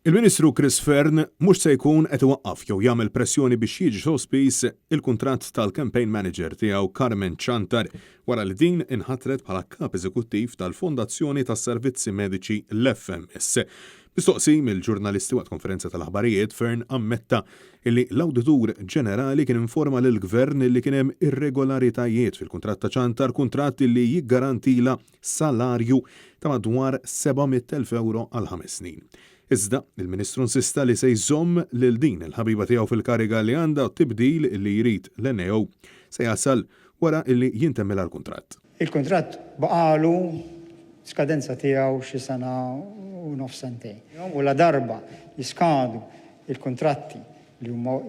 Il-Ministru Chris Fern mhux se jkun qed iwaqqaf jew jagħmel pressjoni biex jiġi sospiż il-kuntratt tal-campaign manager tiegħu Carmen Chantar wara li din inħatret bħala kap eżekuttiv tal-Fondazzjoni tas-Servizzi Mediċi l-FMS. Mistoqsi mill-ġurnalisti waqt konferenza tal-aħbarijiet, Fern ammetta illi l-Awditur Ġenerali kien informa lill-Gvern li kien hemm irregolaritajiet fil-kuntratt ta' Chantar, kuntratt li jiggarantila salarju ta' madwar 700,000 euro għal 5 snin. Iżda, il-Ministru insista li se jżomm lil din il-ħabiba tiegħu fil-kariga li għandha tibdil li jrid l-NEO se jasal wara li jintemm l-kuntratt. Il-kuntratt baqalu skadenza tiegħu xi sena u nofs sentejn. U la darba jiskadu il-kontratti li huma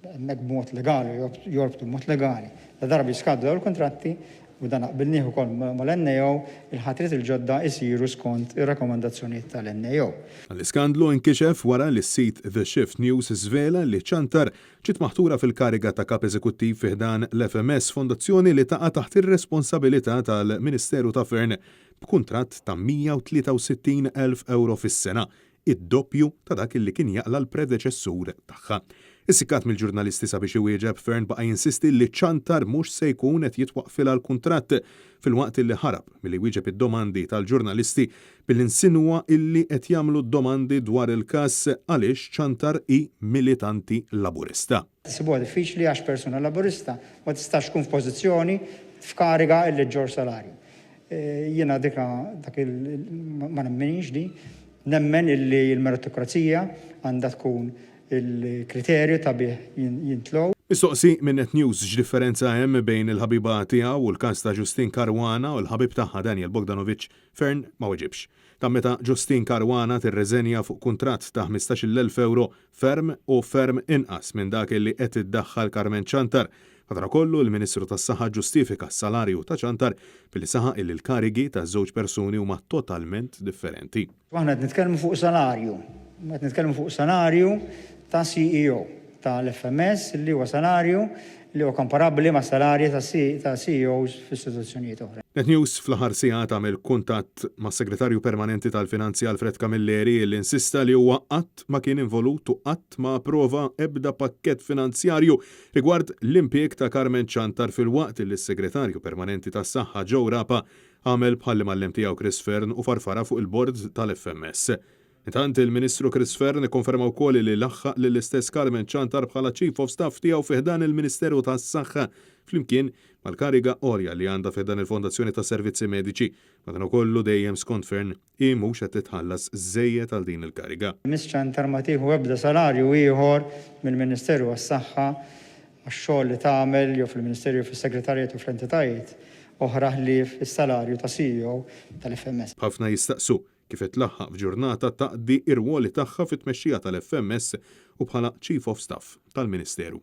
hemmhekk b'mod legali, jorbtu b'mod legali. La darba jiskadu dawn il-kontratti u dan qbilnieh ukoll mal-NEO il-ħatriet il-ġodda jsiru skont ir-rakkomandazzjonijiet tal-NEO. L-iskandlu inkixef wara li s-sit The Shift News żvela li Chantar ġiet maħtura fil-kariga ta' kap eżekuttiv fi ħdan l-FMS, fondazzjoni li taqa' taħt ir-responsabilità tal-Ministeru ta' Fern b'kuntratt ta' 163,000 euro fis-sena, id-doppju ta' dak li kien jaqla l-predeċessur tagħha. Is-sikkat mill-ġurnalisti sabiex iwieġeb, Fern baqa' jinsisti li Chantar mhux se jkun qed jitwaqqfilha l-kuntratt filwaqt li ħarab milli wieġeb id-domandi tal-ġurnalisti billi insinwa illi qed jagħmlu d-domandi dwar il-każ għaliex Chantar hi militanti laburista. Sibuha diffiċli għax persuna laburista ma tistax tkun f'pożizzjoni f'kariga illi ġġor salarju. Jiena dak ma nemmenix di, nemmen illi l-meritokrazija għandha tkun il-kriterju ta' bih jintlow. Mistoqsi minn Net News x'differenza hemm bejn il-ħabiba tiegħu u l-każ ta' Justin Caruana u l-ħabib tagħha Daniel Bogdanovic, Fern ma weġibx. Ta' meta Justin Caruana tirreżenja fuq kuntratt ta' 15,000 euro ferm u ferm inqas minn dak li qed iddaħħal Carmen Chantar. Madra kollu il-Ministru tas-Saħħa ġustifika s-salarju ta' Chantar billi saħaq illi l-karigi ta' żewġ persuni huma totalment differenti. Aħna qed nitkellmu fuq salarju. Qed nitkellmu fuq salarju ta' CEO tal-FMS li huwa salarju li huwa komparabbli ma' salarji ta' CEOs f'istituzzjonijiet oħra. Net News fl-aħħar sigħat għamel kuntatt mas segretarju permanenti tal-Finanzi Alfred Camilleri li insista li huwa qatt ma kien involut u qatt ma approva ebda pakkett finanzjarju rigward l-impjeg ta' Carmen Chantar filwaqt li s-segretarju permanenti tas-Saħħa Joe Rapa għamel bħalli mal-lem tiegħu Chris Fern u farfara fuq il-bord tal-FMS. Intant il-Ministru Chris Fern ikkonferma wkoll li laħħaq lill-istess Carmen Chantar bħala Chief of Staff tiegħu fi ħdan il-Ministeru tas-Saħħa flimkien mal-kariga għolja li għandha fi ħdan il-Fondazzjoni tas-Servizzi Mediċi, madankollu dejjem skont Fern hi mhux qed titħallas żejjed għal din il-kariga. Miss Chantar ma tieħu ebda salarju ieħor mill-Ministeru għas-Saħħa għax-xogħol li tagħmel jew fil-Ministerju fis-Segretarjat u fl-entitajiet oħra li fis-salarju ta' CEO tal-FMS. Ħafna jistaqsu kif itlaħħaq f'ġurnata taqdi ir-ruoli tagħha fit-tmexxija tal-FMS u bħala Chief of Staff tal-Ministeru.